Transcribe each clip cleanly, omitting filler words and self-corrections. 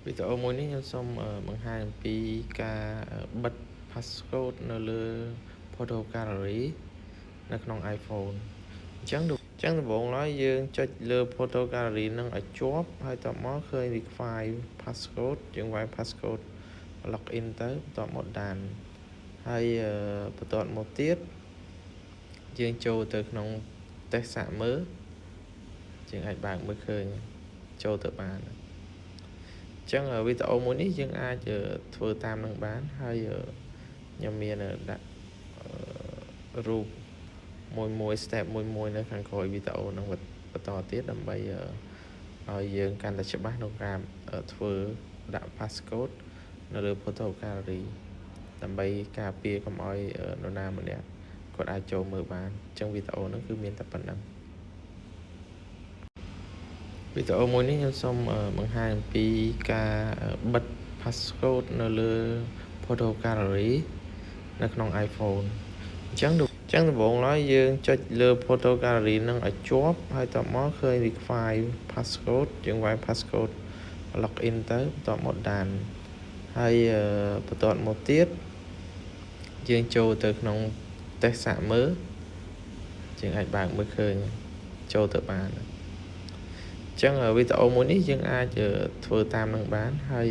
វីដេអូមួយនេះខ្ញុំសូមបង្ហាញអំពីការបិទ passcode នៅលើ Photo Gallery នៅក្នុង iPhone អញ្ចឹងដំបូងឡើយយើងចុចលើ Photo Gallery នឹងឲ្យជាប់ហើយតមកឃើញ Require Passcode យើងវាយ Passcode Login ទៅបន្ទាប់មក Done ហើយបន្ទាប់មកទៀតយើងចូលទៅក្នុងតេស្តសាកមើលយើងអាចបើកមើលឃើញចូលទៅបានអញ្ចឹងវីដេអូមួយនេះយើងអាចធ្វើតាមនឹងបានហើយខ្ញុំមានដាក់រូបមួយ step មួយនៅខាងក្រោយវីដេអូនឹងបន្តទៀតដើម្បីឲ្យយើងកាន់តែច្បាស់ក្នុងការធ្វើដាក់ passcode នៅលើ Photo Gallery ដើម្បីការពារកុំឲ្យនរណាម្នាក់គាត់អាចចូលមើលបានអញ្ចឹងវីដេអូហ្នឹងគឺមានតែប៉ុណ្្នឹងវីដេអូមួយនេះខ្ញុំសូមបង្ហាញអំពីការបិទ passcode នៅលើ Photo Gallery នៅក្នុង iPhone អញ្ចឹងដំបូងឡើយយើងចុចលើ Photo Gallery នឹងឲ្យជាប់ហើយតមកឃើញ Require Passcode យើងវាយ Passcode Login ទៅបន្ទាប់មក Done ហើយបន្ទាប់មកទៀតយើងចូលទៅក្នុងតេស្តសាកមើលយើងអាចបើកមើលឃើញចូលទៅបានអញ្ចឹងវីដេអូមួយនេះយើងអាចធ្វើតាមនឹងបានហើយ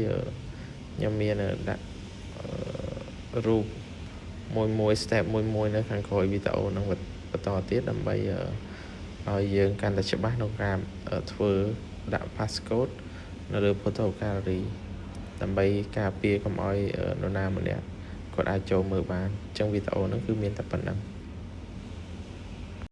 ខ្ញុំមានដាក់រូបមួយ step មួយនៅខាងក្រោយវីដេអូនឹងបន្តទៀតដើម្បីឲ្យយើងកាន់តែច្បាស់ក្នុងការធ្វើដាក់ passcode នៅលើ Photo Gallery ដើម្បីការពារកុំឲ្យនរណាម្នាក់គាត់អាចចូលមើលបានអញ្ចឹងវីដេអូហ្នឹងគឺមានតែប៉ុណ្្នឹង